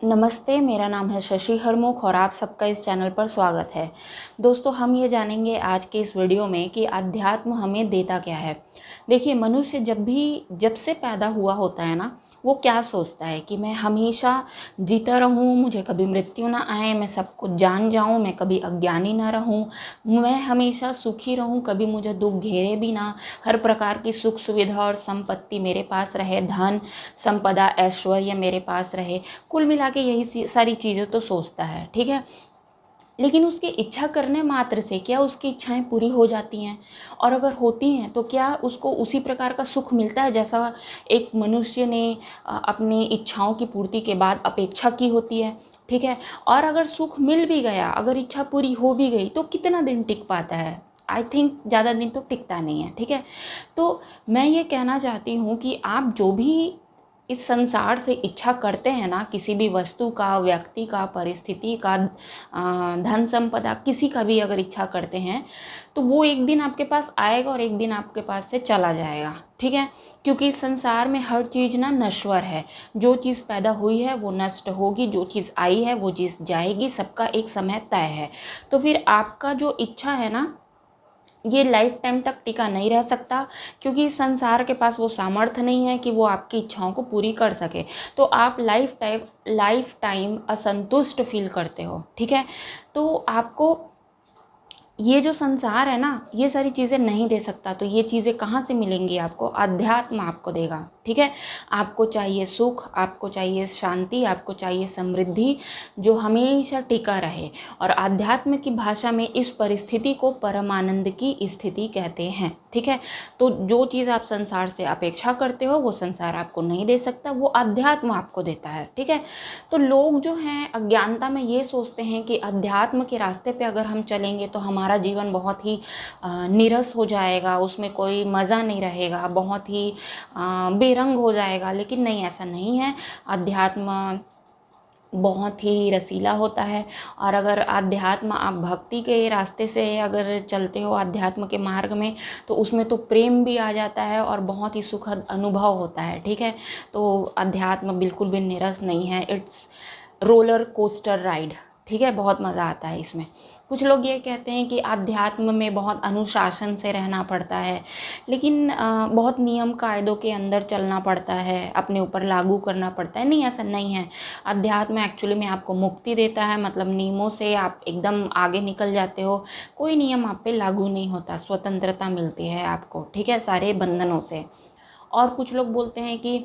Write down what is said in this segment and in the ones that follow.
नमस्ते, मेरा नाम है शशि हरमुख और आप सबका इस चैनल पर स्वागत है। दोस्तों, हम ये जानेंगे आज के इस वीडियो में कि अध्यात्म हमें देता क्या है। देखिए, मनुष्य जब से पैदा हुआ होता है ना, वो क्या सोचता है कि मैं हमेशा जीता रहूं, मुझे कभी मृत्यु ना आए, मैं सब कुछ जान जाऊं, मैं कभी अज्ञानी ना रहूं, मैं हमेशा सुखी रहूं, कभी मुझे दुख घेरे भी ना, हर प्रकार की सुख सुविधा और संपत्ति मेरे पास रहे, धन संपदा ऐश्वर्य मेरे पास रहे। कुल मिला के यही सारी चीज़ें तो सोचता है, ठीक है। लेकिन उसकी इच्छा करने मात्र से क्या उसकी इच्छाएं पूरी हो जाती हैं? और अगर होती हैं तो क्या उसको उसी प्रकार का सुख मिलता है जैसा एक मनुष्य ने अपनी इच्छाओं की पूर्ति के बाद अपेक्षा की होती है, ठीक है। और अगर सुख मिल भी गया, अगर इच्छा पूरी हो भी गई, तो कितना दिन टिक पाता है? आई थिंक ज़्यादा दिन तो टिकता नहीं है, ठीक है। तो मैं ये कहना चाहती हूँ कि आप जो भी इस संसार से इच्छा करते हैं ना, किसी भी वस्तु का, व्यक्ति का, परिस्थिति का, धन संपदा, किसी का भी अगर इच्छा करते हैं, तो वो एक दिन आपके पास आएगा और एक दिन आपके पास से चला जाएगा, ठीक है। क्योंकि इस संसार में हर चीज़ ना नश्वर है। जो चीज़ पैदा हुई है वो नष्ट होगी, जो चीज़ आई है वो चीज़ जाएगी, सबका एक समय तय है। तो फिर आपका जो इच्छा है ना, ये लाइफ टाइम तक टिका नहीं रह सकता, क्योंकि इस संसार के पास वो सामर्थ्य नहीं है कि वो आपकी इच्छाओं को पूरी कर सके। तो आप लाइफ टाइम असंतुष्ट फील करते हो, ठीक है। तो आपको ये जो संसार है ना, ये सारी चीज़ें नहीं दे सकता। तो ये चीज़ें कहाँ से मिलेंगी आपको? अध्यात्म आपको देगा, ठीक है। आपको चाहिए सुख, आपको चाहिए शांति, आपको चाहिए समृद्धि जो हमेशा टिका रहे। और अध्यात्म की भाषा में इस परिस्थिति को परमानंद की स्थिति कहते हैं, ठीक है। तो जो चीज़ आप संसार से अपेक्षा करते हो वो संसार आपको नहीं दे सकता, वो अध्यात्म आपको देता है, ठीक है। तो लोग जो हैं अज्ञानता में ये सोचते हैं कि अध्यात्म के रास्ते पे अगर हम चलेंगे तो हमारा जीवन बहुत ही नीरस हो जाएगा, उसमें कोई मज़ा नहीं रहेगा, बहुत ही बेरंग हो जाएगा। लेकिन नहीं, ऐसा नहीं है। अध्यात्म बहुत ही रसीला होता है। और अगर अध्यात्म आप भक्ति के रास्ते से अगर चलते हो, अध्यात्म के मार्ग में, तो उसमें तो प्रेम भी आ जाता है और बहुत ही सुखद अनुभव होता है, ठीक है। तो अध्यात्म बिल्कुल भी नीरस नहीं है, इट्स रोलर कोस्टर राइड, ठीक है। बहुत मज़ा आता है इसमें। कुछ लोग ये कहते हैं कि अध्यात्म में बहुत अनुशासन से रहना पड़ता है, लेकिन बहुत नियम कायदों के अंदर चलना पड़ता है, अपने ऊपर लागू करना पड़ता है। नहीं, ऐसा नहीं है। अध्यात्म एक्चुअली में आपको मुक्ति देता है, मतलब नियमों से आप एकदम आगे निकल जाते हो, कोई नियम आप पे लागू नहीं होता, स्वतंत्रता मिलती है आपको, ठीक है, सारे बंधनों से। और कुछ लोग बोलते हैं कि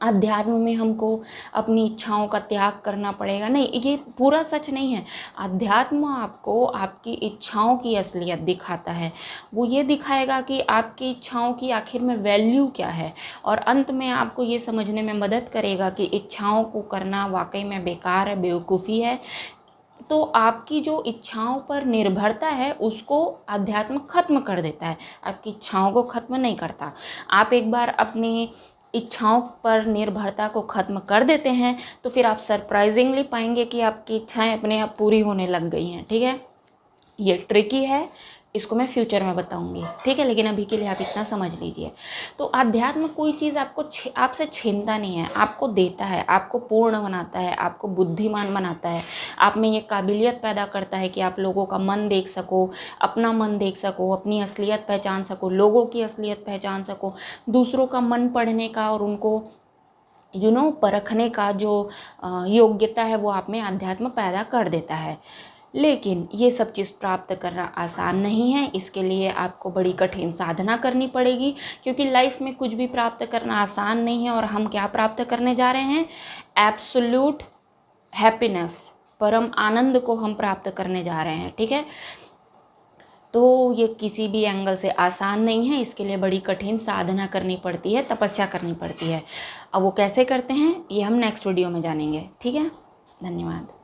अध्यात्म में हमको अपनी इच्छाओं का त्याग करना पड़ेगा। नहीं, ये पूरा सच नहीं है। अध्यात्म आपको आपकी इच्छाओं की असलियत दिखाता है। वो ये दिखाएगा कि आपकी इच्छाओं की आखिर में वैल्यू क्या है, और अंत में आपको ये समझने में मदद करेगा कि इच्छाओं को करना वाकई में बेकार है, बेवकूफ़ी है। तो आपकी जो इच्छाओं पर निर्भरता है उसको अध्यात्म खत्म कर देता है, आपकी इच्छाओं को खत्म नहीं करता। आप एक बार अपनी इच्छाओं पर निर्भरता को ख़त्म कर देते हैं तो फिर आप सरप्राइजिंगली पाएंगे कि आपकी इच्छाएं अपने आप पूरी होने लग गई हैं, ठीक है। ये ट्रिकी है, इसको मैं फ्यूचर में बताऊंगी, ठीक है। लेकिन अभी के लिए आप इतना समझ लीजिए। तो अध्यात्म कोई चीज़ आपसे छीनता नहीं है, आपको देता है, आपको पूर्ण बनाता है, आपको बुद्धिमान बनाता है, आप में ये काबिलियत पैदा करता है कि आप लोगों का मन देख सको, अपना मन देख सको, अपनी असलियत पहचान सको, लोगों की असलियत पहचान सको, दूसरों का मन पढ़ने का और उनको परखने का जो योग्यता है वो आप में अध्यात्म पैदा कर देता है। लेकिन ये सब चीज़ प्राप्त करना आसान नहीं है, इसके लिए आपको बड़ी कठिन साधना करनी पड़ेगी, क्योंकि लाइफ में कुछ भी प्राप्त करना आसान नहीं है। और हम क्या प्राप्त करने जा रहे हैं? एब्सोल्यूट हैप्पीनेस, परम आनंद को हम प्राप्त करने जा रहे हैं, ठीक है। तो ये किसी भी एंगल से आसान नहीं है, इसके लिए बड़ी कठिन साधना करनी पड़ती है, तपस्या करनी पड़ती है। अब वो कैसे करते हैं ये हम नेक्स्ट वीडियो में जानेंगे, ठीक है। धन्यवाद।